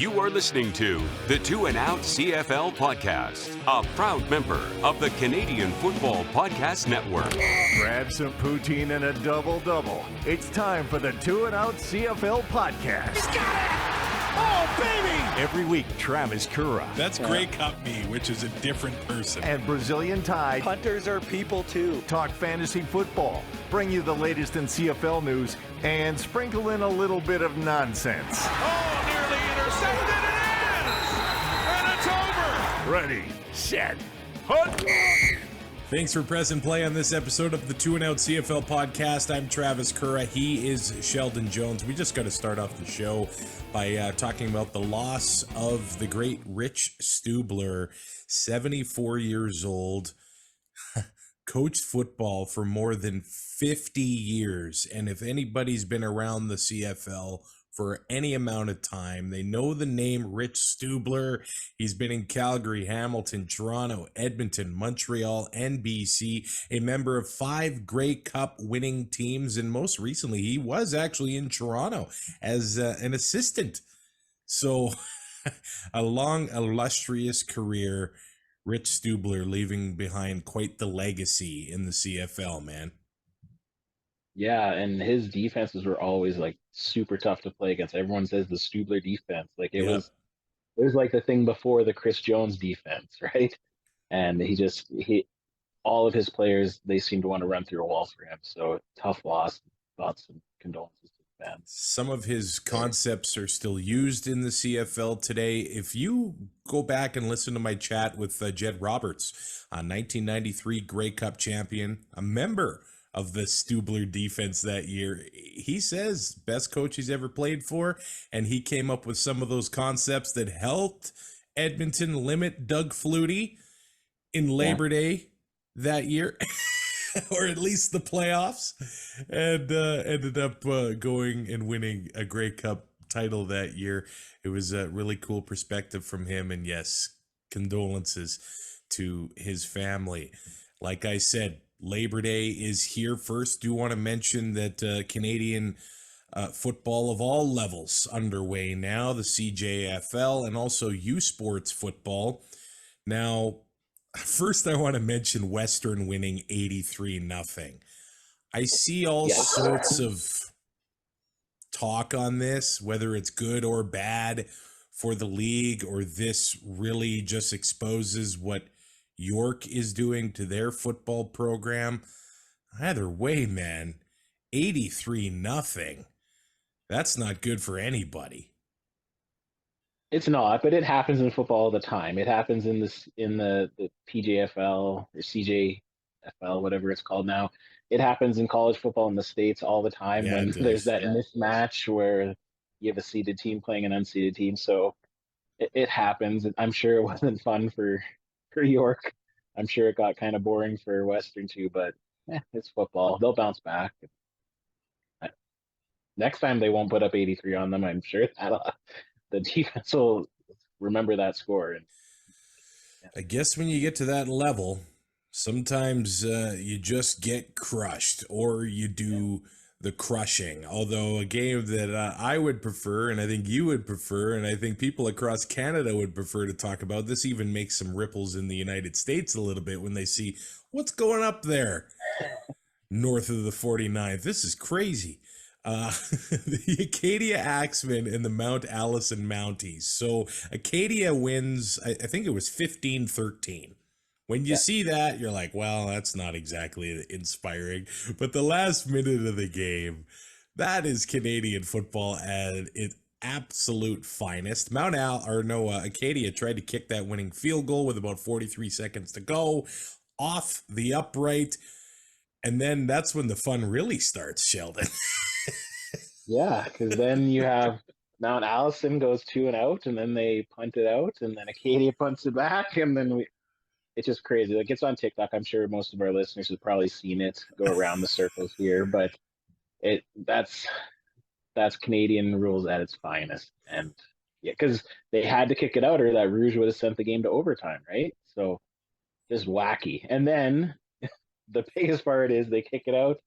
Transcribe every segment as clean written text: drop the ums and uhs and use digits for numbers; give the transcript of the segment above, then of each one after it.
You are listening to the Two and Out CFL podcast, a proud member of the Canadian Football Podcast Network. Grab some poutine and a double-double. It's time for the Two and Out CFL podcast. He's got it! Oh, baby! Every week, Travis Currah. That's Grey Cup me, which is a different person. And Brazilian Tide. Hunters are people too. Talk fantasy football, bring you the latest in CFL news, and sprinkle in a little bit of nonsense. Oh, nearly intercepted and it's over! Ready, set, hunt! Thanks for pressing play on this episode of the Two and Out CFL podcast. I'm Travis Currah. He is Sheldon Jones. We just got to start off the show by talking about the loss of the great Rich Stubler, 74 years old, coached football for more than 50 years. And if anybody's been around the CFL for any amount of time, they know the name Rich Stubler. He's been in Calgary, Hamilton, Toronto, Edmonton, Montreal, and BC, a member of 5 Grey Cup winning teams, and most recently he was actually in Toronto as an assistant. So a long, illustrious career. Rich Stubler leaving behind quite the legacy in the CFL, man. Yeah, and his defenses were always like super tough to play against. Everyone says the Stubler defense. Like it was like the thing before the Chris Jones defense, right? And he all of his players, they seem to want to run through a wall for him. So tough loss. Thoughts and condolences to the fans. Some of his concepts are still used in the CFL today. If you go back and listen to my chat with Jed Roberts, a 1993 Grey Cup champion, a member of the Stubler defense that year, he says best coach he's ever played for, and he came up with some of those concepts that helped Edmonton limit Doug Flutie in Labor Day that year, or at least the playoffs, and ended up going and winning a Grey Cup title that year. It was a really cool perspective from him, and yes, condolences to his family. Like I said, Labor Day is here. First, do want to mention that Canadian football of all levels underway now, the CJFL and also U Sports football. Now, first I want to mention Western winning 83-0. I see all sorts of talk on this, whether it's good or bad for the league, or this really just exposes what York is doing to their football program. Either way, man, 83-0. That's not good for anybody. It's not, but it happens in football all the time. It happens in the PJFL or CJFL, whatever it's called now. It happens in college football in the States all the time when there's that mismatch where you have a seeded team playing an unseeded team. So it happens. I'm sure it wasn't fun for York. I'm sure it got kind of boring for Western too, but it's football. They'll bounce back. Next time they won't put up 83 on them. I'm sure that the defense will remember that score. I guess when you get to that level, sometimes you just get crushed, or you do the crushing. Although a game that I would prefer, and I think you would prefer, and I think people across Canada would prefer to talk about, this even makes some ripples in the United States a little bit when they see what's going up there north of the 49th. This is crazy. The Acadia Axemen and the Mount Allison Mounties. So Acadia wins, I think it was 15-13. When you see that, you're like, well, that's not exactly inspiring. But the last minute of the game, that is Canadian football at its absolute finest. Acadia tried to kick that winning field goal with about 43 seconds to go off the upright. And then that's when the fun really starts, Sheldon. Yeah, because then you have Mount Allison goes 2 and out, and then they punt it out, and then Acadia punts it back, and then it's just crazy. Like, it's on TikTok. I'm sure most of our listeners have probably seen it go around the circles here, but that's Canadian rules at its finest. And yeah, because they had to kick it out, or that Rouge would have sent the game to overtime, right? So just wacky. And then the biggest part is they kick it out,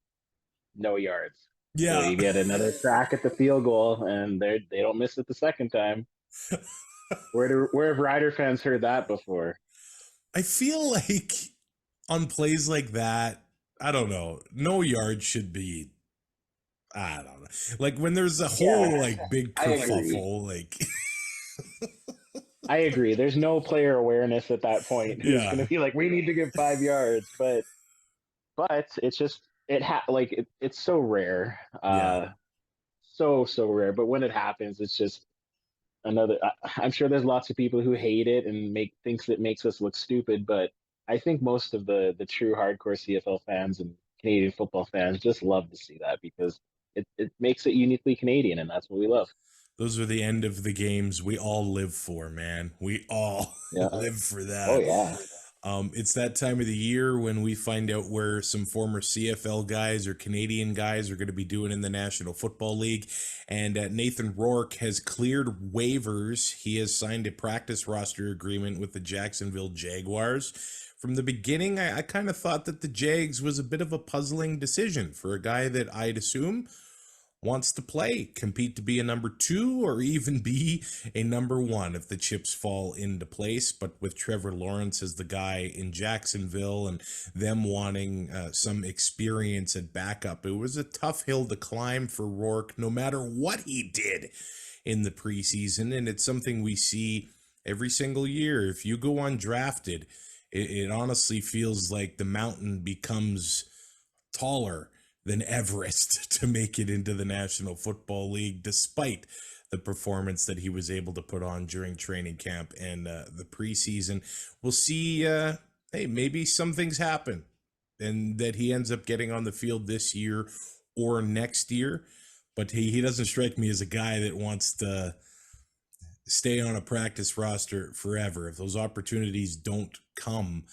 no yards. Yeah. So you get another crack at the field goal, and they don't miss it the second time. Where have Rider fans heard that before? I feel like on plays like that, I don't know, no yard should be. I don't know. Like when there's a whole Yeah, like big I agree. kerfuffle, like I agree. There's no player awareness at that point who's yeah, going to be like, we need to get 5 yards, but it's just it's so rare, yeah. so rare. But when it happens, it's just another. I'm sure there's lots of people who hate it and thinks it makes us look stupid, but I think most of the true hardcore CFL fans and Canadian football fans just love to see that because it makes it uniquely Canadian, and that's what we love. Those are the end of the games we all live for, man. We all Yeah. live for Oh that. yeah. It's that time of the year when we find out where some former CFL guys or Canadian guys are going to be doing in the National Football League. And Nathan Rourke has cleared waivers. He has signed a practice roster agreement with the Jacksonville Jaguars. From the beginning, I kind of thought that the Jags was a bit of a puzzling decision for a guy that I'd assume wants to play, compete to be a number 2 or even be a number 1 if the chips fall into place. But with Trevor Lawrence as the guy in Jacksonville and them wanting some experience at backup, it was a tough hill to climb for Rourke no matter what he did in the preseason. And it's something we see every single year. If you go undrafted, it honestly feels like the mountain becomes taller than Everest to make it into the National Football League, despite the performance that he was able to put on during training camp and the preseason. We'll see, hey, maybe some things happen and that he ends up getting on the field this year or next year. But he doesn't strike me as a guy that wants to stay on a practice roster forever. If those opportunities don't come,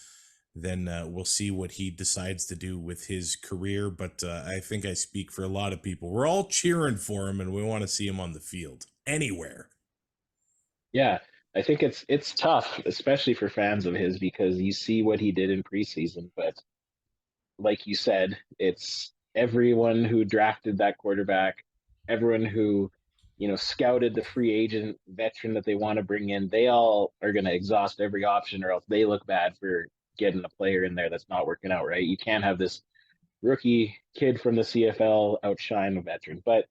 then we'll see what he decides to do with his career. But I think I speak for a lot of people. We're all cheering for him, and we want to see him on the field anywhere. Yeah, I think it's tough, especially for fans of his, because you see what he did in preseason. But like you said, it's everyone who drafted that quarterback, everyone who scouted the free agent veteran that they want to bring in. They all are going to exhaust every option, or else they look bad for getting a player in there that's not working out right. You can't have this rookie kid from the CFL outshine a veteran. But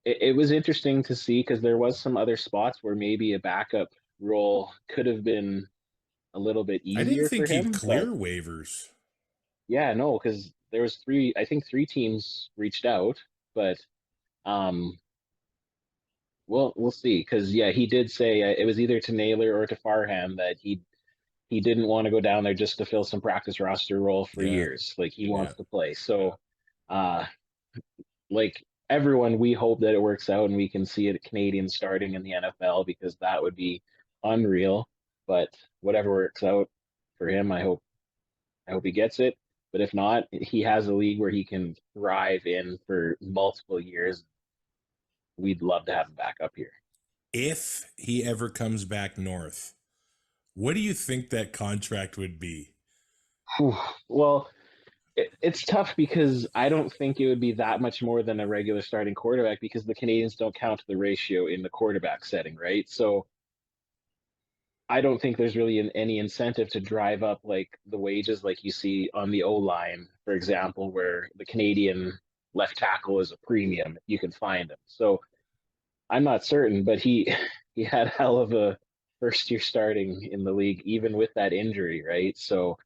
it was interesting to see because there was some other spots where maybe a backup role could have been a little bit I didn't easier for think he'd him. clear But waivers. yeah, no, because there was three teams reached out, but um, we'll see. Because yeah, he did say it was either to Naylor or to Farham that he didn't want to go down there just to fill some practice roster role for Yeah, years. Like he yeah. wants to play. So, uh, like everyone, we hope that it works out and we can see a Canadian starting in the NFL because that would be unreal. But whatever works out for him, I hope he gets it. But if not, he has a league where he can thrive in for multiple years. We'd love to have him back up here. If he ever comes back north, what do you think that contract would be? Well, it's tough because I don't think it would be that much more than a regular starting quarterback because the Canadians don't count the ratio in the quarterback setting, right? So I don't think there's really any incentive to drive up like the wages like you see on the O line, for example, where the Canadian left tackle is a premium. You can find him. So I'm not certain, but he he had a hell of a first year starting in the league, even with that injury, right? So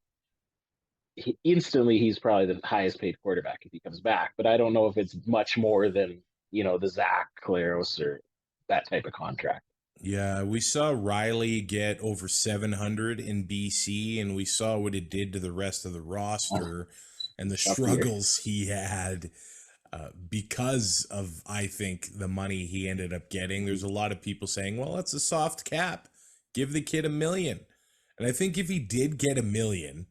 instantly he's probably the highest paid quarterback if he comes back. But I don't know if it's much more than the Zach Claros or that type of contract. Yeah, we saw Riley get over 700 in BC, and we saw what it did to the rest of the roster and the struggles he had because of, I think, the money he ended up getting. There's a lot of people saying, well, it's a soft cap. Give the kid $1 million. And I think if he did get $1 million,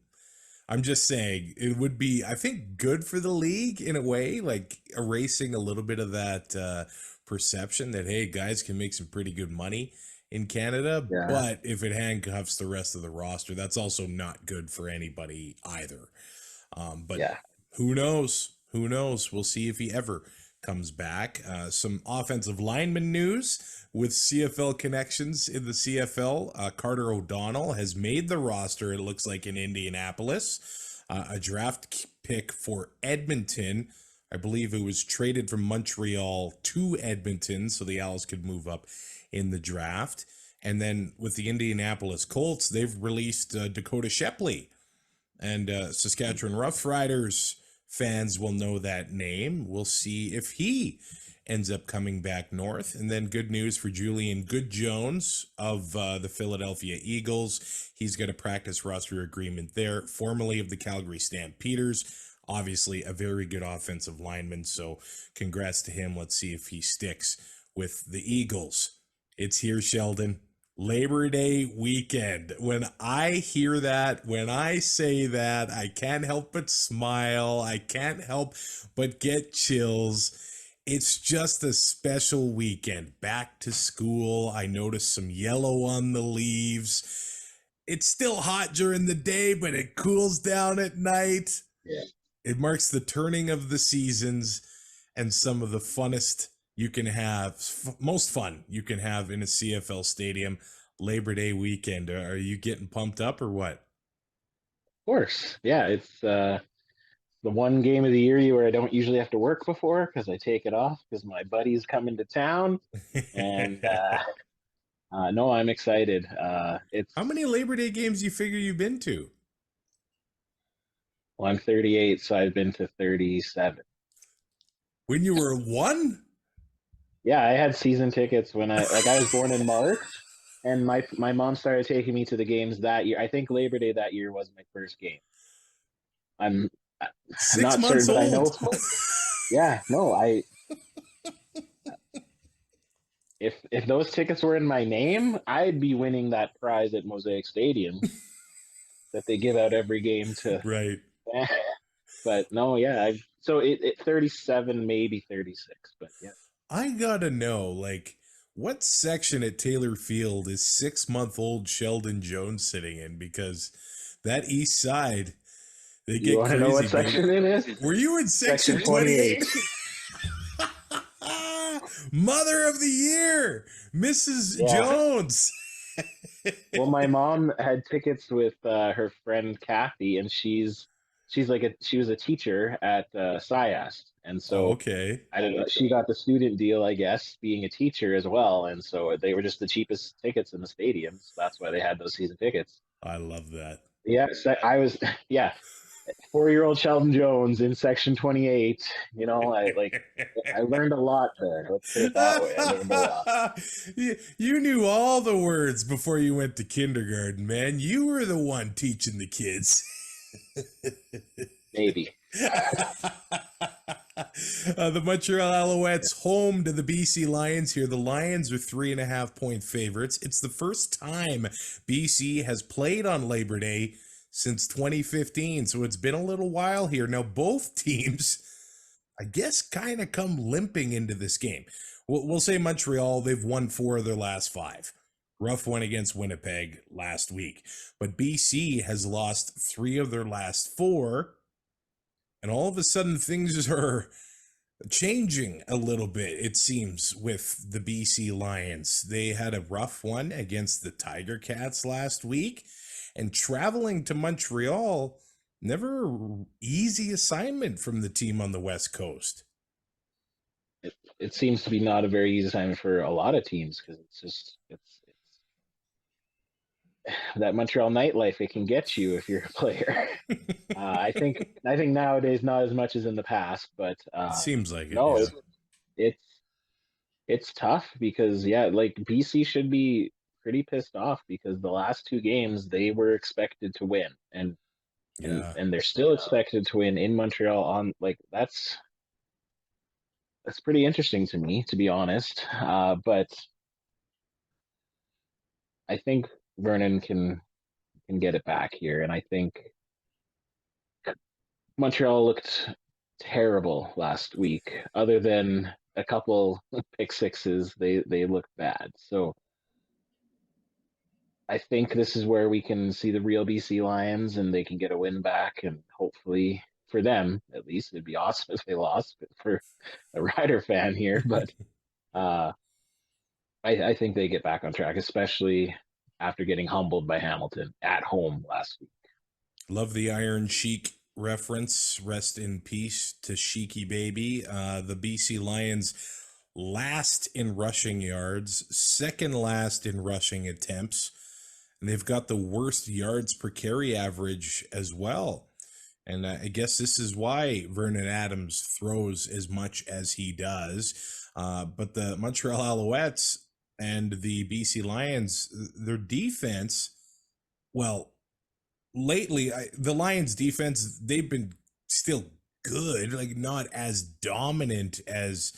I'm just saying it would be, I think, good for the league in a way, like erasing a little bit of that perception that, hey, guys can make some pretty good money in Canada. Yeah. But if it handcuffs the rest of the roster, that's also not good for anybody either. But Yeah. who knows? Who knows? We'll see if he ever comes back. Some offensive lineman news with CFL connections in the CFL. Carter O'Donnell has made the roster, it looks like, in Indianapolis. A draft pick for Edmonton. I believe it was traded from Montreal to Edmonton so the Owls could move up in the draft. And then with the Indianapolis Colts, they've released Dakota Shepley. And Saskatchewan Roughriders fans will know that name. We'll see if he ends up coming back north. And then good news for Julian Good-Jones of the Philadelphia Eagles. He's got a practice roster agreement there, formerly of the Calgary Stampeders. Obviously, a very good offensive lineman, so congrats to him. Let's see if he sticks with the Eagles. It's here, Sheldon. Labor Day weekend. When I hear that, when I say that, I can't help but smile. I can't help but get chills. It's just a special weekend. Back to school. I noticed some yellow on the leaves. It's still hot during the day, but it cools down at night. Yeah. It marks the turning of the seasons and some of the funnest you can have, most fun you can have in a CFL stadium. Labor Day weekend. Are you getting pumped up or what? Of course. Yeah, it's the one game of the year where I don't usually have to work before because I take it off because my buddy's coming to town. And no, I'm excited. It's How many Labor Day games do you figure you've been to? Well, I'm 38, so I've been to 37. When you were one? Yeah, I had season tickets when I was born in March, and my mom started taking me to the games that year. I think Labor Day that year was my first game. I'm 6 not months certain, old. but I know. Yeah, no, if those tickets were in my name, I'd be winning that prize at Mosaic Stadium that they give out every game to. Right. But no, yeah, so it 37, maybe 36, but yeah. I gotta know, like, what section at Taylor Field is 6-month-old Sheldon Jones sitting in? Because that east side, they get You want to crazy. know what section it is? Were you in section 28? Mother of the Year, Mrs. Jones. Well, my mom had tickets with her friend Kathy, and she was a teacher at SciAS, and so okay. I don't know. She got the student deal, I guess, being a teacher as well, and so they were just the cheapest tickets in the stadium. So that's why they had those season tickets. I love that. Yeah, so I was 4-year-old Sheldon Jones in section 28. You know, I learned a lot there. Let's put it that way. I learned a lot. You knew all the words before you went to kindergarten, man. You were the one teaching the kids. Maybe. The Montreal Alouettes home to the BC Lions here. The Lions are 3.5-point favorites. It's the first time BC has played on Labor Day since 2015, so it's been a little while here. Now, both teams, I guess, kind of come limping into this game. We'll say Montreal, they've won 4 of their last 5. Rough one against Winnipeg last week. But BC has lost 3 of their last 4. And all of a sudden, things are changing a little bit, it seems, with the BC Lions. They had a rough one against the Tiger Cats last week. And traveling to Montreal, never an easy assignment from the team on the West Coast. It seems to be not a very easy assignment for a lot of teams because it's that Montreal nightlife. It can get you if you're a player. I think nowadays not as much as in the past, but It seems like it. no, Yeah. it's tough because like BC should be pretty pissed off because the last 2 games they were expected to win and they're still expected to win in Montreal on that's pretty interesting to me, to be honest. But I think Vernon can get it back here, and I think Montreal looked terrible last week. Other than a couple pick sixes, they looked bad. So I think this is where we can see the real BC Lions, and they can get a win back and hopefully for them, at least. It'd be awesome if they lost, but for a Rider fan here. But I think they get back on track, especially after getting humbled by Hamilton at home last week. Love the Iron Sheik reference. Rest in peace to Sheiky Baby. The BC Lions last in rushing yards, second last in rushing attempts, and they've got the worst yards per carry average as well. And I guess this is why Vernon Adams throws as much as he does. But the Montreal Alouettes and the BC Lions, their defense, well, lately, the Lions defense, they've been still good, like not as dominant as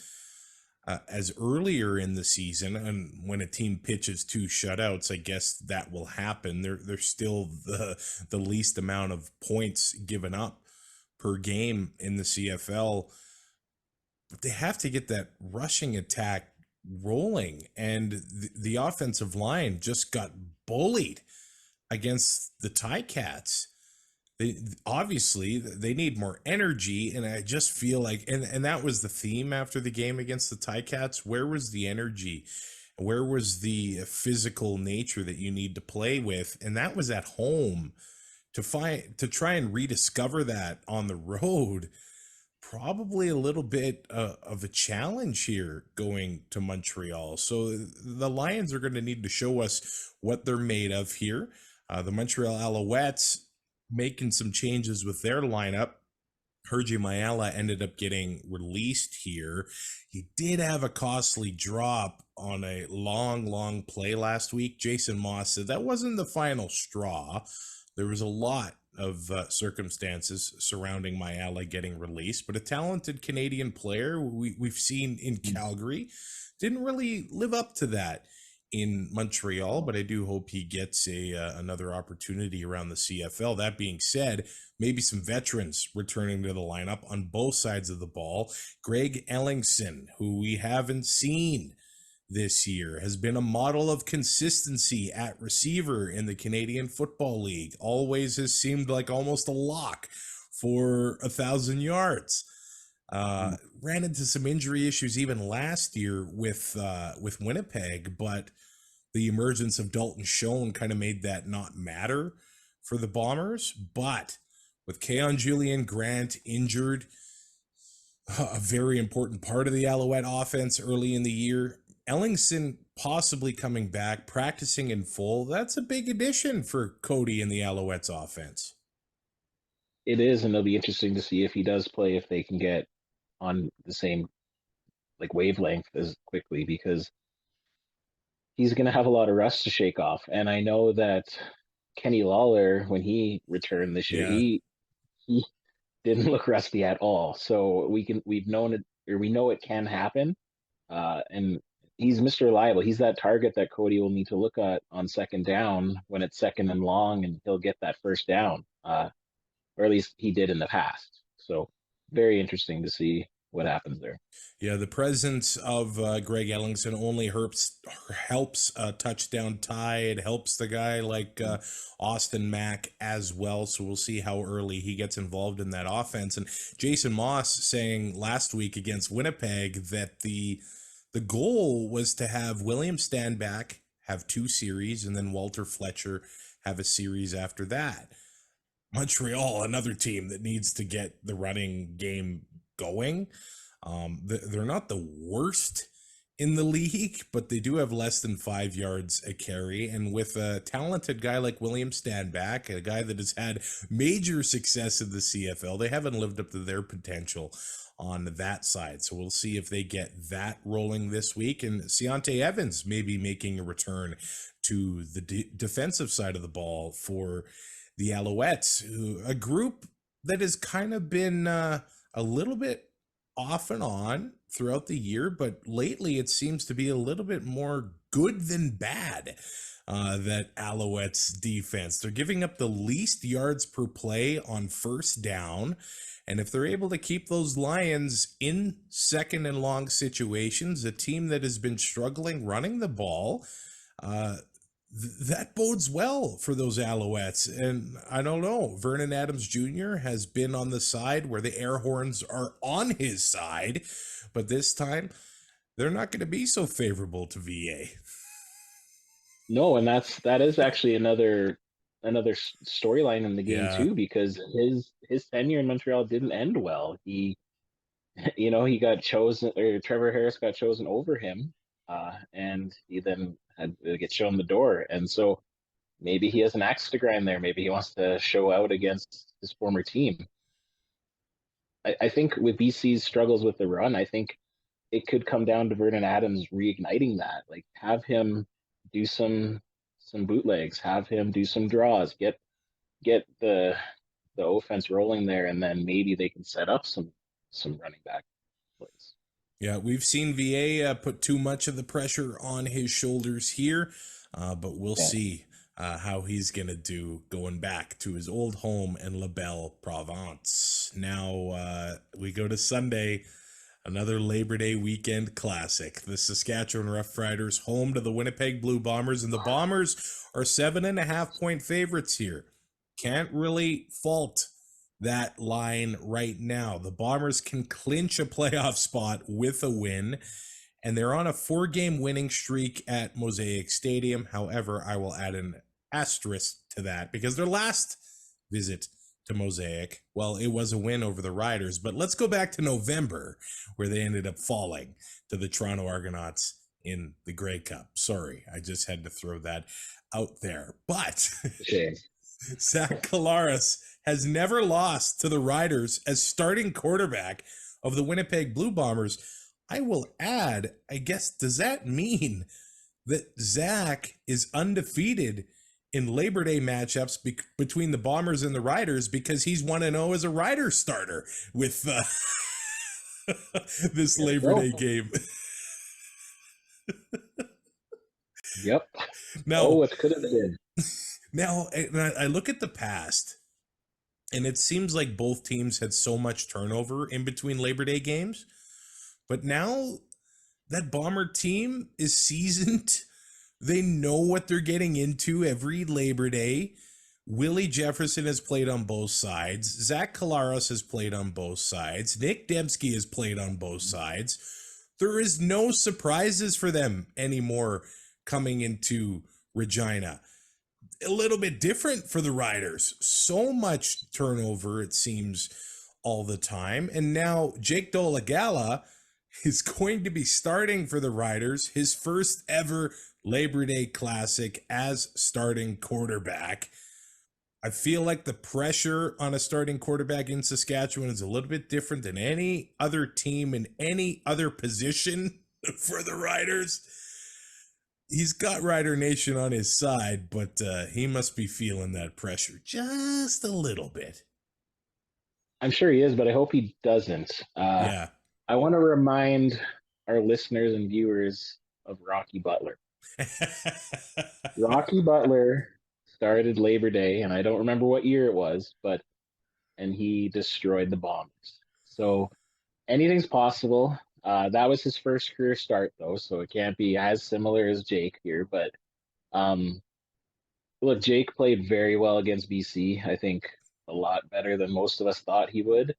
earlier in the season. And when a team pitches 2 shutouts, I guess that will happen. They're still the least amount of points given up per game in the CFL, but they have to get that rushing attack rolling, and the offensive line just got bullied against the Ticats. They obviously need more energy, and I just feel like, and that was the theme after the game against the Ticats. Where was the energy? Where was the physical nature that you need to play with? And that was at home. To try and rediscover that on the road, probably a little bit of a challenge here going to Montreal. So the Lions are going to need to show us what they're made of here. The Montreal Alouettes making some changes with their lineup. Hergy Mayala ended up getting released here. He did have a costly drop on a long play last week. Jason Moss said that wasn't the final straw. There was a lot of circumstances surrounding Mayala getting released, but a talented Canadian player we've seen in Calgary didn't really live up to that in Montreal, but I do hope he gets another opportunity around the CFL. That being said, maybe some veterans returning to the lineup on both sides of the ball. Greg Ellingson, who we haven't seen this year, has been a model of consistency at receiver in the Canadian Football League. Always has seemed like almost a lock for 1,000 yards. Ran into some injury issues even last year with Winnipeg, but the emergence of Dalton Schoen kind of made that not matter for the Bombers. But with Keon Julian Grant injured, a very important part of the Alouette offense early in the year, Ellingson possibly coming back, practicing in full, that's a big addition for Cody and the Alouettes offense. It is, and it'll be interesting to see if he does play, if they can get on the same wavelength as quickly, because he's going to have a lot of rust to shake off. And I know that Kenny Lawler, when he returned this year, he didn't look rusty at all. So we know it can happen. And he's Mr. Reliable. He's that target that Cody will need to look at on second down when it's second and long, and he'll get that first down, or at least he did in the past. So very interesting to see what happens there. Yeah, the presence of Greg Ellingson only helps a touchdown tie. It helps the guy like Austin Mack as well. So we'll see how early he gets involved in that offense. And Jason Moss saying last week against Winnipeg that the goal was to have William Stanback have 2 series and then Walter Fletcher have a series after that. Montreal, another team that needs to get the running game going. They're not the worst in the league, but they do have less than 5 yards a carry. And with a talented guy like William Stanback, a guy that has had major success in the CFL, they haven't lived up to their potential on that side. So we'll see if they get that rolling this week. And Seontae Evans may be making a return to the defensive side of the ball for the Alouettes, a group that has kind of been a little bit off and on throughout the year, but lately it seems to be a little bit more good than bad. That Alouettes defense, they're giving up the least yards per play on first down. And if they're able to keep those Lions in second and long situations, a team that has been struggling running the ball, that bodes well for those Alouettes. And I don't know, Vernon Adams Jr. has been on the side where the air horns are on his side, but this time they're not going to be so favorable to VA. No, and that is actually another storyline in the game too, because his tenure in Montreal didn't end well. He he got chosen, or Trevor Harris got chosen over him, and he then had to get shown the door. And so maybe he has an axe to grind there. Maybe he wants to show out against his former team. I think with BC's struggles with the run, I think it could come down to Vernon Adams reigniting that. Like, have him do some bootlegs, have him do some draws, get the offense rolling there, and then maybe they can set up some running back plays. Yeah, we've seen VA put too much of the pressure on his shoulders here, but we'll see how he's going to do going back to his old home in La Belle Province. Now we go to Sunday, another Labor Day weekend classic. The Saskatchewan Roughriders home to the Winnipeg Blue Bombers, and the Bombers are 7.5-point favorites here. Can't really fault that line right now. The Bombers can clinch a playoff spot with a win, and they're on a 4-game winning streak at Mosaic Stadium. However, I will add an asterisk to that because their last visit to Mosaic, well, it was a win over the Riders, but let's go back to November where they ended up falling to the Toronto Argonauts in the Grey Cup. Sorry, I just had to throw that out there. But Zach Collaros has never lost to the Riders as starting quarterback of the Winnipeg Blue Bombers. I will add, I guess, does that mean that Zach is undefeated in Labor Day matchups between the Bombers and the Riders because he's 1-0 as a Rider starter with this Labor Day game? Yep. Now, it could have been. Now, I look at the past, and it seems like both teams had so much turnover in between Labor Day games. But now that Bomber team is seasoned. They know what they're getting into every Labor Day. Willie Jefferson has played on both sides. Zach Collaros has played on both sides. Nick Dembski has played on both sides. There is no surprises for them anymore coming into Regina. A little bit different for the Riders. So much turnover, it seems, all the time. And now Jake Dolagala is going to be starting for the Riders, his first ever Labor Day Classic as starting quarterback. I feel like the pressure on a starting quarterback in Saskatchewan is a little bit different than any other team in any other position for the Riders. He's got Rider Nation on his side, but he must be feeling that pressure just a little bit. I'm sure he is, but I hope he doesn't. Yeah. I want to remind our listeners and viewers of Rocky Butler. Rocky Butler started Labor Day, and I don't remember what year it was, and he destroyed the Bombers. So anything's possible. That was his first career start, though, so it can't be as similar as Jake here. But look, Jake played very well against BC. I think a lot better than most of us thought he would.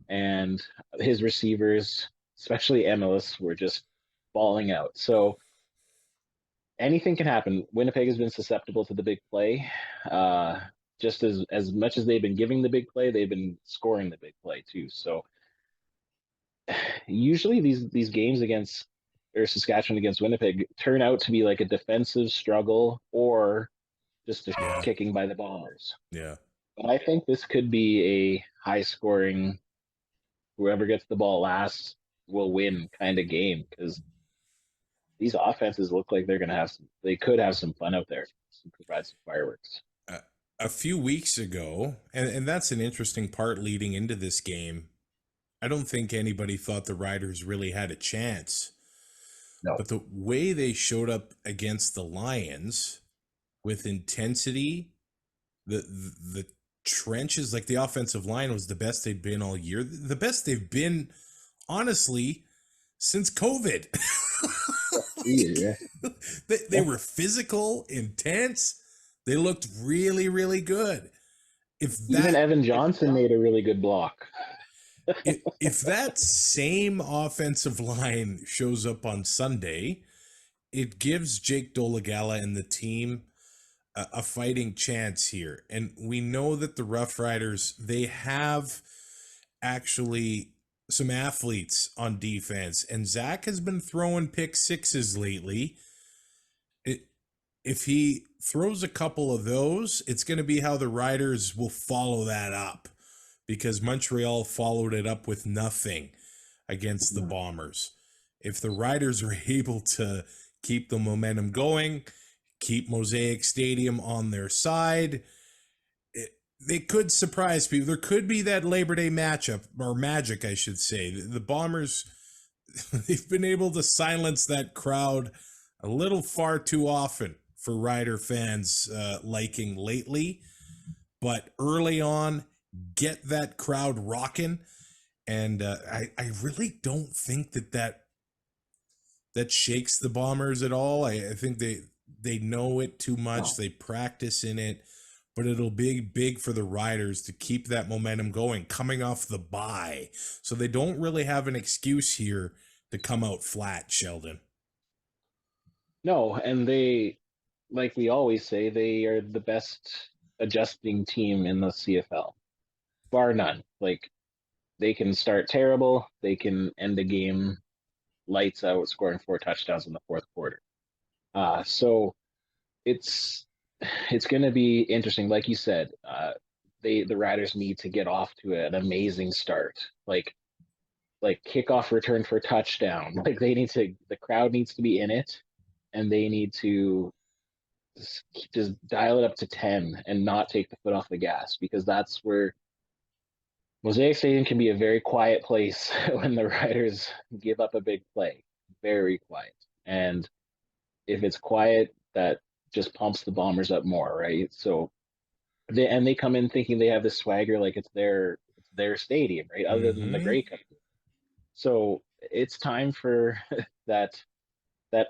And his receivers, especially Emilus, were just balling out. So anything can happen. Winnipeg has been susceptible to the big play. Just as much as they've been giving the big play, they've been scoring the big play too. So usually these games against Saskatchewan against Winnipeg turn out to be like a defensive struggle or just a kicking by the Bombers. Yeah. But I think this could be a high scoring, whoever gets the ball last will win kind of game, because these offenses look like they could have some fun out there, provide some fireworks. A few weeks ago, and that's an interesting part leading into this game, I don't think anybody thought the Riders really had a chance. No. But the way they showed up against the Lions with intensity, the trenches, like the offensive line was the best they'd been all year. The best they've been, honestly, since COVID. Yeah. They were physical, intense. They looked really, really good. Even Evan Johnson made a really good block. If that same offensive line shows up on Sunday, it gives Jake Dolegala and the team a fighting chance here. And we know that the Rough Riders, they have actually some athletes on defense, and Zach has been throwing pick sixes lately. If he throws a couple of those, it's going to be how the Riders will follow that up, because Montreal followed it up with nothing against the Bombers. If the Riders are able to keep the momentum going, keep Mosaic Stadium on their side, they could surprise people. There could be that Labor Day matchup, or magic, I should say. The Bombers, they've been able to silence that crowd a little far too often for Rider fans liking lately. But early on, get that crowd rocking. And I really don't think that shakes the Bombers at all. I think they know it too much. They practice in it. But it'll be big for the Riders to keep that momentum going, coming off the bye. So they don't really have an excuse here to come out flat, Sheldon. No, and they, like we always say, they are the best adjusting team in the CFL, bar none. Like, they can start terrible, they can end the game lights out, scoring 4 touchdowns in the fourth quarter. So it's going to be interesting. Like you said, the Riders need to get off to an amazing start. Like kickoff return for touchdown. Like, the crowd needs to be in it, and they need to just dial it up to 10 and not take the foot off the gas, because that's where Mosaic Stadium can be a very quiet place when the Riders give up a big play. Very quiet. And if it's quiet, that just pumps the Bombers up more, right? So they come in thinking they have this swagger, like it's their stadium, right? Other than the Grey Cup. So it's time for that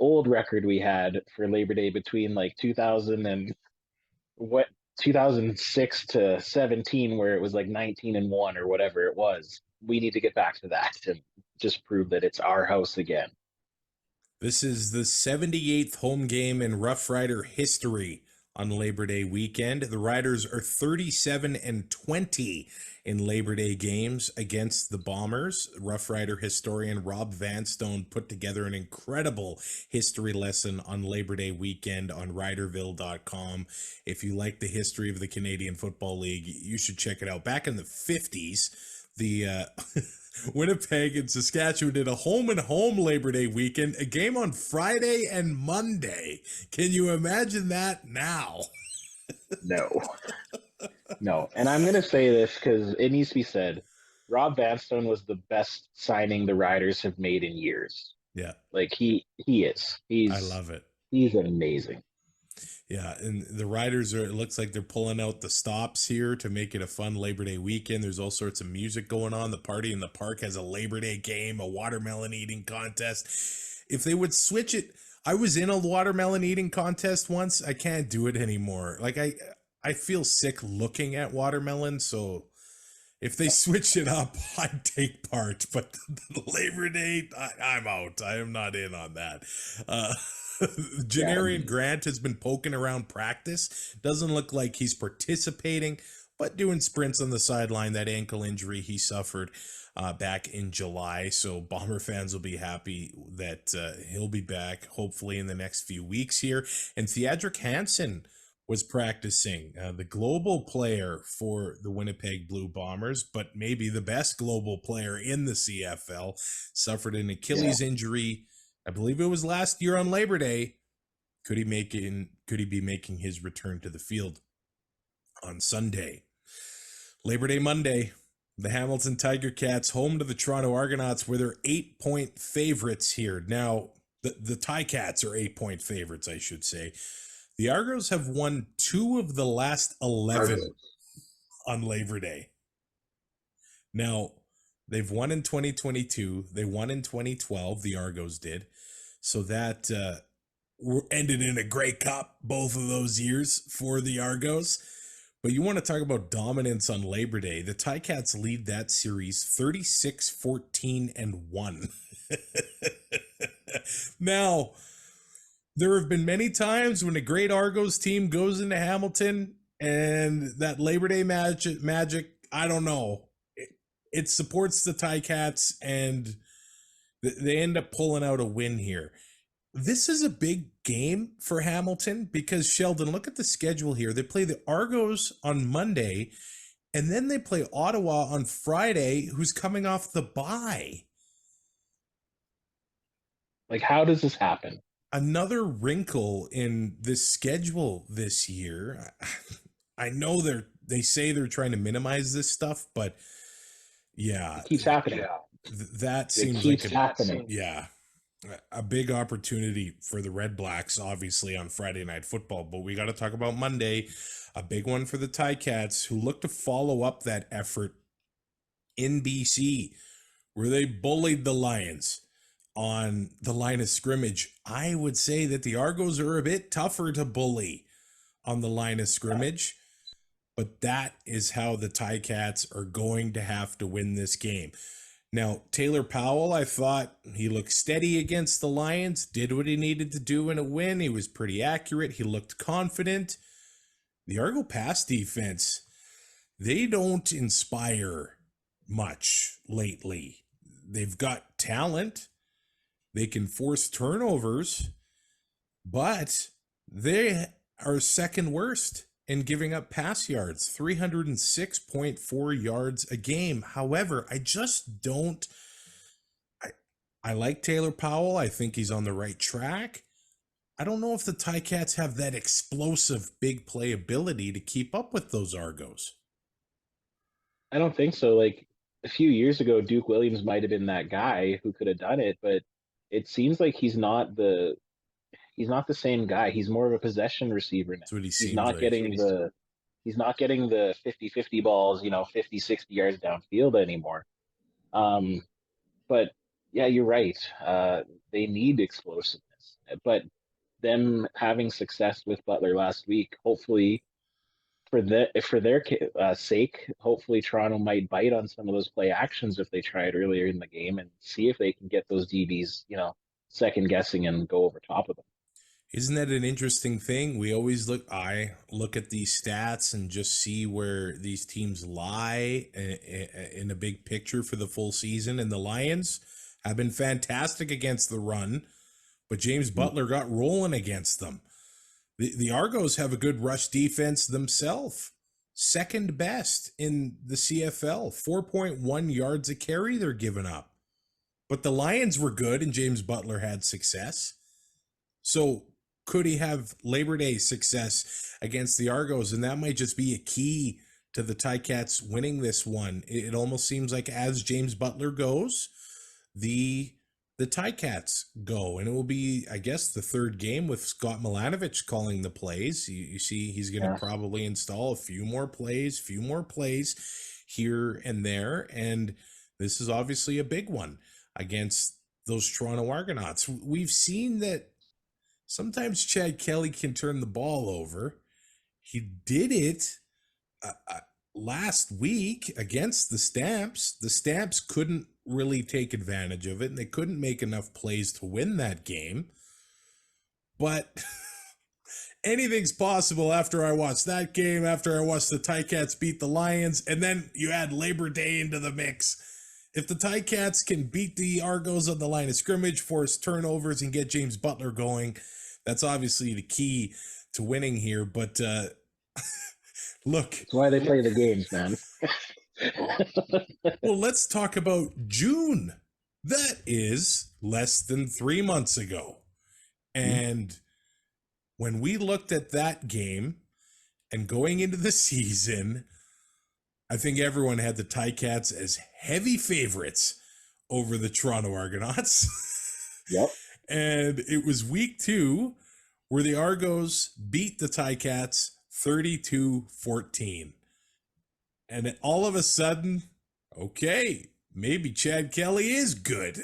old record we had for Labor Day between like 2006 to 17, where it was like 19-1 or whatever it was. We need to get back to that and just prove that it's our house again. This is the 78th home game in Rough Rider history on Labor Day weekend. The Riders are 37-20 in Labor Day games against the Bombers. Rough Rider historian Rob Vanstone put together an incredible history lesson on Labor Day weekend on riderville.com. If you like the history of the Canadian Football League, you should check it out. Back in the 50s, the Winnipeg and Saskatchewan did a home-and-home Labor Day weekend, a game on Friday and Monday. Can you imagine that now? No. And I'm going to say this because it needs to be said. Rob Vanstone was the best signing the Riders have made in years. Yeah. Like, he is. I love it. He's amazing. Yeah, and the Riders it looks like they're pulling out the stops here to make it a fun Labor Day weekend. There's all sorts of music going on. The Party in the Park has a Labor Day game, a watermelon eating contest. If they would switch it, I was in a watermelon eating contest once. I can't do it anymore. Like, I feel sick looking at watermelon, so if they switch it up, I'd take part. But the Labor Day, I'm out. I am not in on that. Janarian Grant has been poking around practice. Doesn't look like he's participating, but doing sprints on the sideline. That ankle injury he suffered back in July. So Bomber fans will be happy that he'll be back, hopefully in the next few weeks here. And Theodric Hansen was practicing, the global player for the Winnipeg Blue Bombers, but maybe the best global player in the CFL, suffered an Achilles injury. I believe it was last year on Labor Day. Could he be making his return to the field on Sunday? Labor Day Monday, the Hamilton Tiger Cats home to the Toronto Argonauts, where they're 8-point favorites here. Now, the Ticats are 8-point favorites, I should say. The Argos have won 2 of the last 11 on Labor Day. Now, they've won in 2022. They won in 2012. The Argos did. So that ended in a Grey Cup both of those years for the Argos. But you want to talk about dominance on Labor Day. The Ticats lead that series 36-14-1. Now, there have been many times when a great Argos team goes into Hamilton and that Labor Day magic, I don't know. It supports the Ticats and they end up pulling out a win here. This is a big game for Hamilton because, Sheldon, look at the schedule here. They play the Argos on Monday, and then they play Ottawa on Friday, who's coming off the bye. Like, how does this happen? Another wrinkle in this schedule this year. I know they say they're trying to minimize this stuff, but yeah. It keeps happening. That seems like happening. Yeah. A big opportunity for the Red Blacks, obviously, on Friday Night Football. But we got to talk about Monday, a big one for the Ticats, who look to follow up that effort in BC, where they bullied the Lions on the line of scrimmage. I would say that the Argos are a bit tougher to bully on the line of scrimmage, but that is how the Ticats are going to have to win this game. Now, Taylor Powell, I thought he looked steady against the Lions, did what he needed to do in a win. He was pretty accurate. He looked confident. The Argo pass defense, they don't inspire much lately. They've got talent. They can force turnovers, but they are second worst in giving up pass yards, 306.4 yards a game. However, I just don't. I like Taylor Powell. I think he's on the right track. I don't know if the Ticats have that explosive big play ability to keep up with those Argos. I don't think so. Like, a few years ago, Duke Williams might have been that guy who could have done it, but it seems like he's not the same guy. He's more of a possession receiver now. That's what he's not getting the 50-50 balls, 50, 60 yards downfield anymore. But yeah, you're right. They need explosiveness, but them having success with Butler last week, hopefully for their sake, hopefully Toronto might bite on some of those play actions if they try it earlier in the game and see if they can get those DBs, second guessing and go over top of them. Isn't that an interesting thing? We always I look at these stats and just see where these teams lie in a big picture for the full season. And the Lions have been fantastic against the run, but James Butler got rolling against them. The Argos have a good rush defense themselves. Second best in the CFL, 4.1 yards a carry they're giving up. But the Lions were good and James Butler had success. So could he have Labor Day success against the Argos? And that might just be a key to the Ticats winning this one. It almost seems like as James Butler goes, the Ticats go. And it will be, I guess, the third game with Scott Milanovich calling the plays. You see, he's going to probably install a few more plays here and there. And this is obviously a big one against those Toronto Argonauts. We've seen that sometimes Chad Kelly can turn the ball over. He did it last week against the Stamps. The Stamps couldn't really take advantage of it, and they couldn't make enough plays to win that game. But anything's possible after I watched that game, after I watched the Ticats beat the Lions, and then you add Labor Day into the mix. If the Ticats can beat the Argos on the line of scrimmage, force turnovers, and get James Butler going, that's obviously the key to winning here. But look. That's why they play the games, man. Well, let's talk about June. That is less than 3 months ago. And when we looked at that game and going into the season, I think everyone had the Ticats as heavy favorites over the Toronto Argonauts. Yep. And it was week 2 where the Argos beat the Ticats 32-14. And all of a sudden, okay, maybe Chad Kelly is good.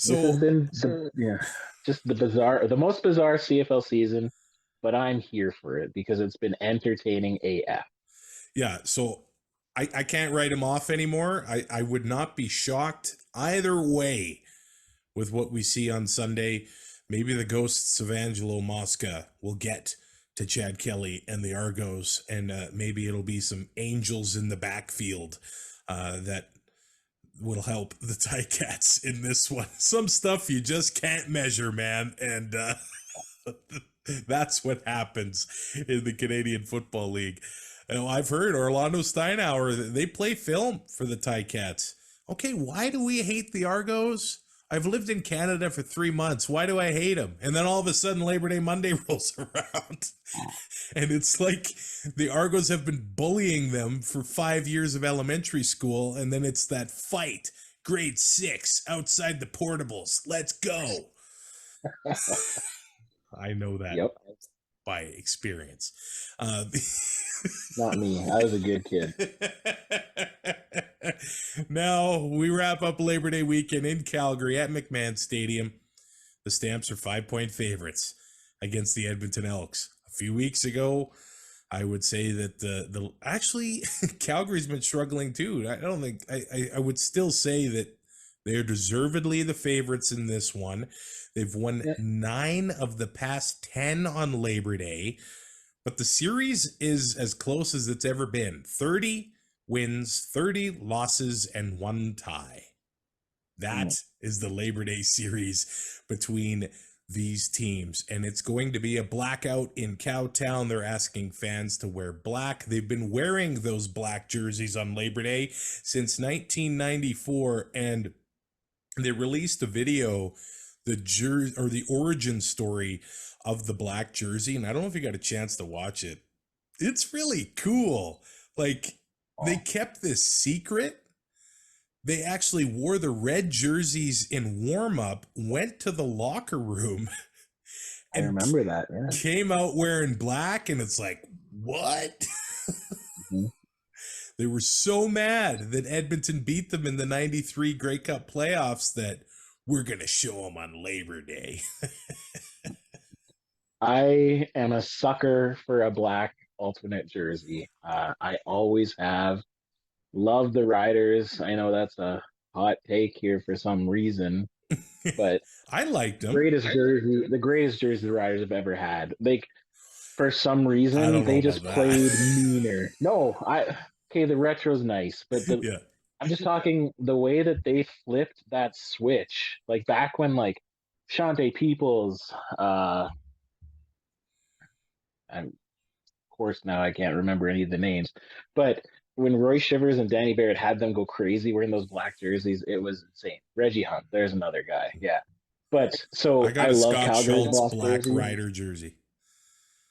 This has been just the most bizarre CFL season, but I'm here for it because it's been entertaining AF. Yeah, so I can't write him off anymore. I would not be shocked either way with what we see on Sunday. Maybe the ghosts of Angelo Mosca will get to Chad Kelly and the Argos, and maybe it'll be some angels in the backfield that will help the Ticats in this one. Some stuff you just can't measure, man, and that's what happens in the Canadian Football League. I've heard Orlando Steinauer, they play film for the Ticats. Okay, why do we hate the Argos? I've lived in Canada for 3 months. Why do I hate them? And then all of a sudden Labor Day Monday rolls around. And it's like the Argos have been bullying them for 5 years of elementary school. And then it's that fight, grade 6, outside the portables. Let's go. I know that by experience. Not me. I was a good kid. Now we wrap up Labor Day weekend in Calgary at McMahon Stadium. The Stamps are 5-point favorites against the Edmonton Elks. A few weeks ago, I would say that the actually Calgary's been struggling too. I don't think I would still say that they're deservedly the favorites in this one. They've won 9 of the past 10 on Labor Day, but the series is as close as it's ever been. 30 wins, 30 losses, and 1 tie. That is the Labor Day series between these teams, and it's going to be a blackout in Cowtown. They're asking fans to wear black. They've been wearing those black jerseys on Labor Day since 1994, and they released a video, the origin story of the black jersey, and I don't know if you got a chance to watch it. It's really cool. Like, they kept this secret. They actually wore the red jerseys in warm-up, went to the locker room, and I remember that. Yeah. Came out wearing black, and it's like, what? They were so mad that Edmonton beat them in the 93 Grey Cup playoffs that we're going to show them on Labor Day. I am a sucker for a black alternate jersey. I always have. Love the Riders. I know that's a hot take here for some reason, but I liked them. The greatest jersey the Riders have ever had. Like, for some reason, they just played meaner. No, the retro's nice, but I'm just talking the way that they flipped that switch, like back when like Shante Peoples, of course now I can't remember any of the names, but when Roy Shivers and Danny Barrett had them go crazy wearing those black jerseys, it was insane. Reggie Hunt, there's another guy, But so I love Calgary's black Rider jersey.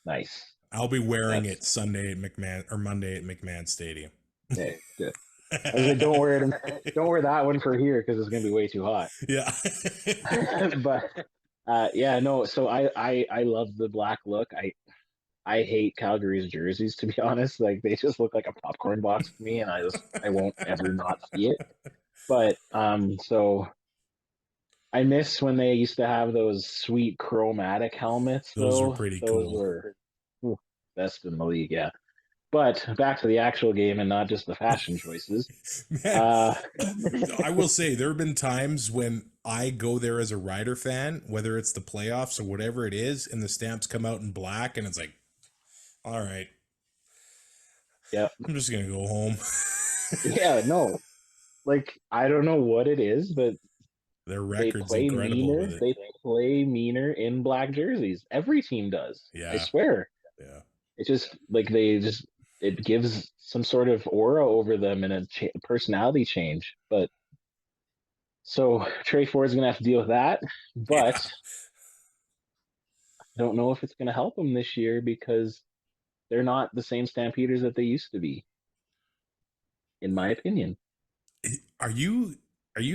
Nice. I'll be wearing it Sunday at Monday at McMahon Stadium. Okay, good. I was like, don't wear that one for here because it's gonna be way too hot. Yeah. But so I love the black look. I hate Calgary's jerseys, to be honest. Like, they just look like a popcorn box to me, and I won't ever not see it. But so I miss when they used to have those sweet chromatic helmets. Those were pretty cool. Those were best in the league, yeah. But back to the actual game and not just the fashion choices. I will say there have been times when I go there as a Rider fan, whether it's the playoffs or whatever it is, and the Stamps come out in black, and it's like, all right. Yeah. I'm just going to go home. Yeah, no. Like, I don't know what it is, but their record's incredible with it. They play meaner in black jerseys. Every team does. Yeah. I swear. Yeah. It's just like it gives some sort of aura over them and a personality change. But so Trey Ford's going to have to deal with that. But I don't know if it's going to help them this year because they're not the same Stampeders that they used to be, in my opinion. Are you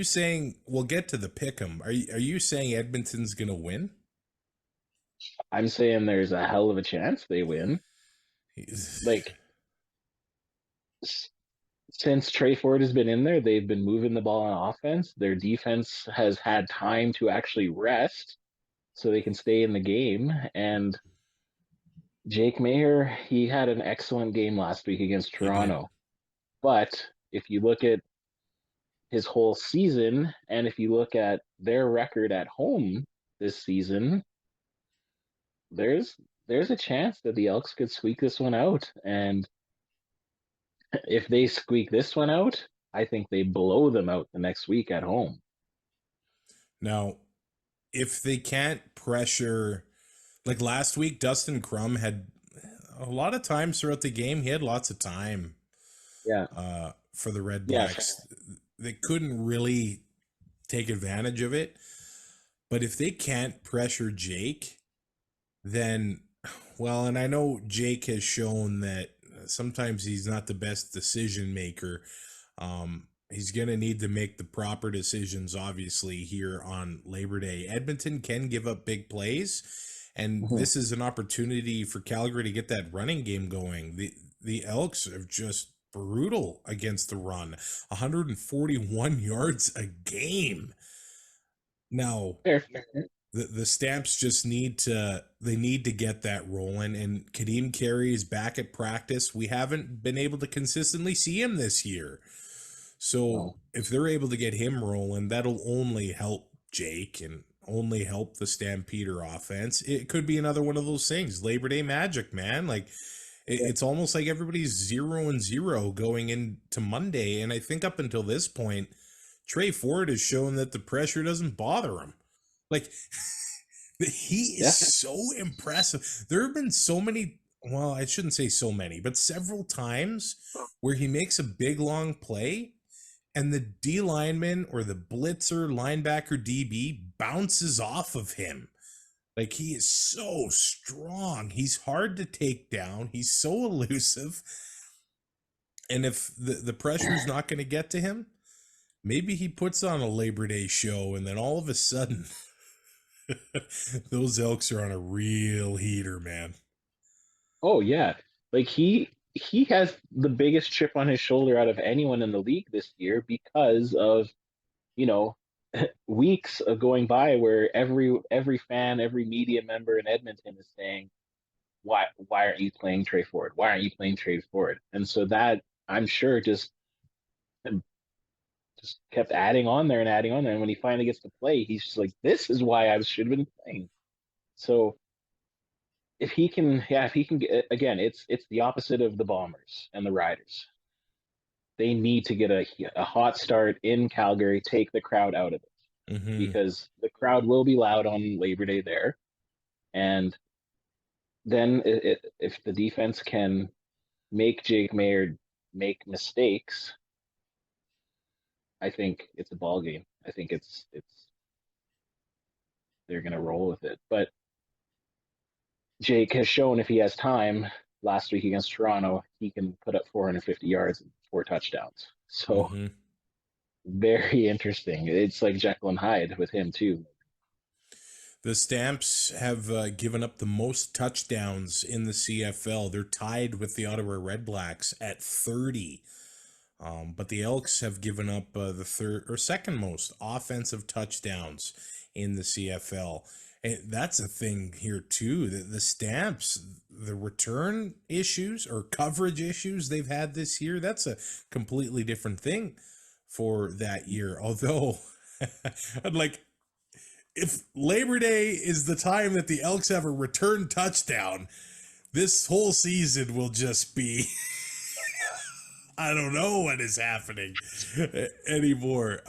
saying, we'll get to the pick'em, are you saying Edmonton's going to win? I'm saying there's a hell of a chance they win. Like, since Trey Ford has been in there, they've been moving the ball on offense. Their defense has had time to actually rest so they can stay in the game. And Jake Mayer, he had an excellent game last week against He did. Toronto. But if you look at his whole season, and if you look at their record at home this season, there's a chance that the Elks could squeak this one out. And if they squeak this one out, I think they blow them out the next week at home. Now, if they can't pressure, like last week, Dustin Crum had a lot of times throughout the game. He had lots of time. Yeah. For the Red Blacks, they couldn't really take advantage of it. But if they can't pressure Jake, then, well, and I know Jake has shown that sometimes he's not the best decision maker. He's going to need to make the proper decisions, obviously, here on Labor Day. Edmonton can give up big plays, and this is an opportunity for Calgary to get that running game going. The Elks are just brutal against the run, 141 yards a game. Now, the Stamps just need to get that rolling, and Kadeem Carey is back at practice. We haven't been able to consistently see him this year. So if they're able to get him rolling, that'll only help Jake and only help the Stampeder offense. It could be another one of those things, Labor Day magic, man. Like it's almost like everybody's 0-0 going into Monday. And I think up until this point, Trey Ford has shown that the pressure doesn't bother him. Like he is so impressive. There have been so many, well, I shouldn't say so many, but several times where he makes a big long play and the D lineman or the blitzer linebacker DB bounces off of him. Like he is so strong. He's hard to take down. He's so elusive. And if the pressure is not going to get to him, maybe he puts on a Labor Day show and then all of a sudden those Elks are on a real heater, man. Oh yeah. Like he has the biggest chip on his shoulder out of anyone in the league this year because of, weeks of going by where every fan, every media member in Edmonton is saying, why aren't you playing Trey Ford? Why aren't you playing Trey Ford? And so that, I'm sure, just kept adding on there. And when he finally gets to play, he's just like, this is why I should have been playing. So if he can get, again, it's the opposite of the Bombers and the Riders. They need to get a hot start in Calgary, take the crowd out of it, because the crowd will be loud on Labor Day there. And then if the defense can make Jake Mayer make mistakes, I think it's a ball game. I think it's they're going to roll with it. But Jake has shown if he has time, last week against Toronto, he can put up 450 yards and 4 touchdowns. So very interesting. It's like Jekyll and Hyde with him too. The Stamps have given up the most touchdowns in the CFL. They're tied with the Ottawa Red Blacks at 30. But the Elks have given up the third or second most offensive touchdowns in the CFL. And that's a thing here too. The Stamps, the return issues or coverage issues they've had this year, that's a completely different thing for that year. Although, I'd like, if Labor Day is the time that the Elks have a return touchdown, this whole season will just be, I don't know what is happening anymore.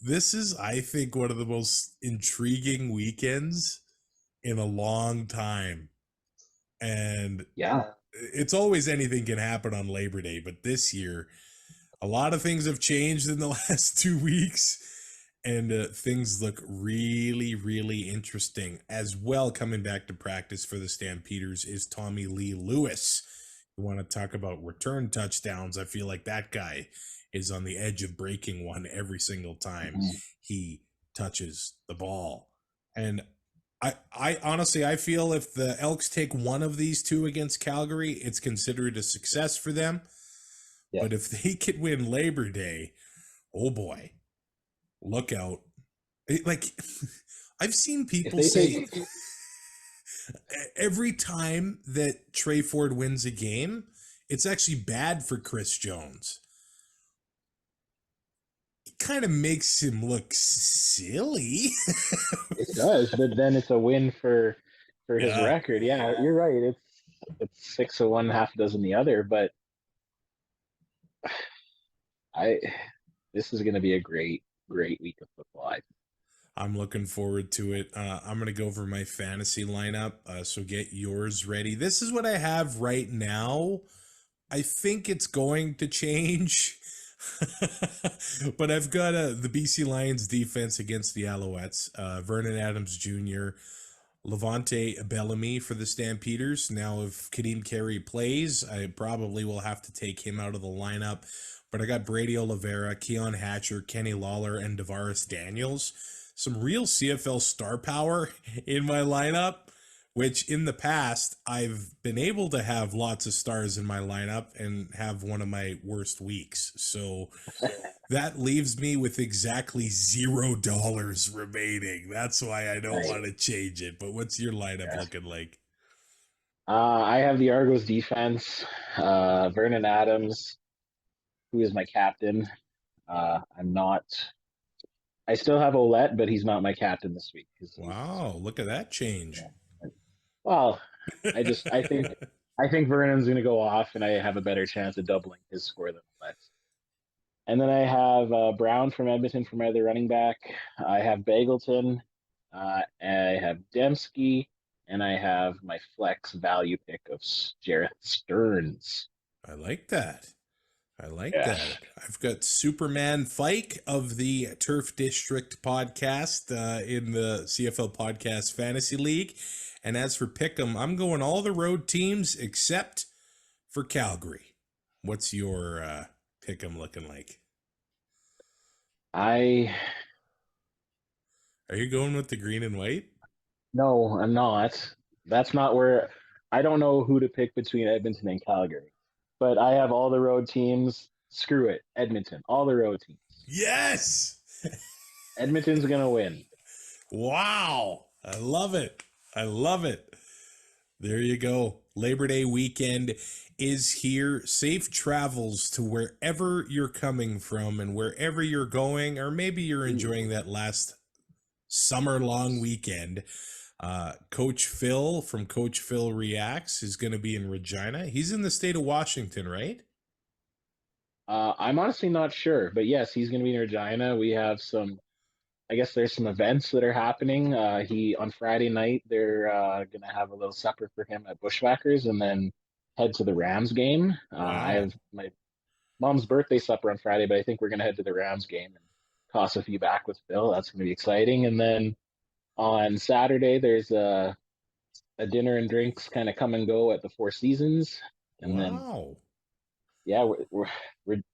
This is, I think, one of the most intriguing weekends in a long time. And it's always anything can happen on Labor Day, but this year, a lot of things have changed in the last 2 weeks, and things look really, really interesting. As well, coming back to practice for the Stampeders is Tommy Lee Lewis. You want to talk about return touchdowns? I feel like that guy is on the edge of breaking one every single time he touches the ball. And I honestly, I feel if the Elks take one of these two against Calgary, it's considered a success for them. Yeah. But if they could win Labor Day, oh boy, look out. Like, I've seen people say every time that Trey Ford wins a game, it's actually bad for Chris Jones. It kind of makes him look silly. It does, but then it's a win for his record. Yeah, you're right. It's 6 of one, half a dozen the other. But this is going to be a great week of football. I'm looking forward to it. I'm going to go over my fantasy lineup, so get yours ready. This is what I have right now. I think it's going to change, but I've got the BC Lions defense against the Alouettes, Vernon Adams Jr., Levante Bellamy for the Stampeders. Now, if Kadeem Carey plays, I probably will have to take him out of the lineup, but I got Brady Oliveira, Keon Hatcher, Kenny Lawler, and Devaris Daniels. Some real CFL star power in my lineup, which in the past, I've been able to have lots of stars in my lineup and have one of my worst weeks. So that leaves me with exactly $0 remaining. That's why I don't want to change it. But what's your lineup looking like? I have the Argos defense, Vernon Adams, who is my captain. I still have Olette, but he's not my captain this week. Wow, look at that change. Yeah. Well, I think Vernon's going to go off, and I have a better chance of doubling his score than Olette. And then I have Brown from Edmonton for my other running back. I have Bagleton. I have Dembski, and I have my flex value pick of Jareth Stearns. I like that. That. I've got Superman Fike of the Turf District podcast in the CFL Podcast Fantasy League. And as for Pick'em, I'm going all the road teams except for Calgary. What's your Pick'em looking like? Are you going with the green and white? No, I'm not. That's not where I don't know who to pick between Edmonton and Calgary. But I have all the road teams. Screw it. Edmonton. All the road teams. Yes! Edmonton's going to win. Wow. I love it. There you go. Labor Day weekend is here. Safe travels to wherever you're coming from and wherever you're going, or maybe you're enjoying that last summer-long weekend. Coach Phil from Coach Phil Reacts is going to be in Regina. He's in the state of Washington, right? I'm honestly not sure, but yes, he's going to be in Regina. We have there's some events that are happening. On Friday night, they're going to have a little supper for him at Bushwhackers and then head to the Rams game. Wow. I have my mom's birthday supper on Friday, but I think we're going to head to the Rams game and toss a few back with Phil. That's going to be exciting. And then on Saturday, there's a dinner and drinks kind of come and go at the Four Seasons. And wow. Then,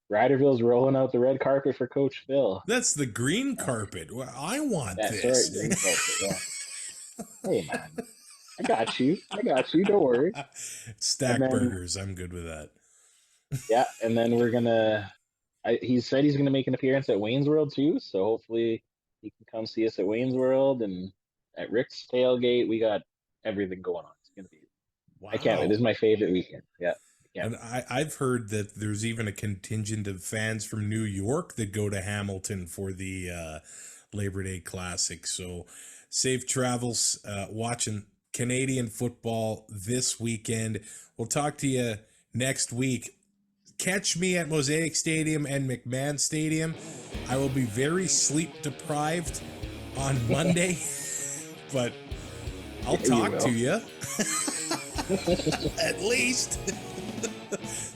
Riderville's rolling out the red carpet for Coach Phil. That's the green carpet. Well, I want this. Sorry, green carpet, yeah. Hey, man. I got you. Don't worry. Burgers. I'm good with that. Yeah, and then we're going to he said he's going to make an appearance at Wayne's World, too. So hopefully he can come see us at Wayne's World and at Rick's tailgate. We got everything going on. It's going to be. Wow. I can't wait. This is my favorite weekend. Yeah. And I've heard that there's even a contingent of fans from New York that go to Hamilton for the Labor Day Classic. So safe travels watching Canadian football this weekend. We'll talk to you next week. Catch me at Mosaic Stadium and McMahon Stadium. I will be very sleep deprived on Monday, but I'll talk to you. At least.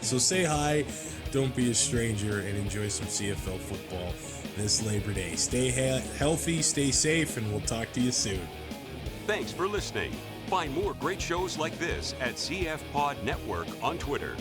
So say hi, don't be a stranger, and enjoy some CFL football this Labor Day. Stay healthy, stay safe, and we'll talk to you soon. Thanks for listening. Find more great shows like this at CF Pod Network on Twitter.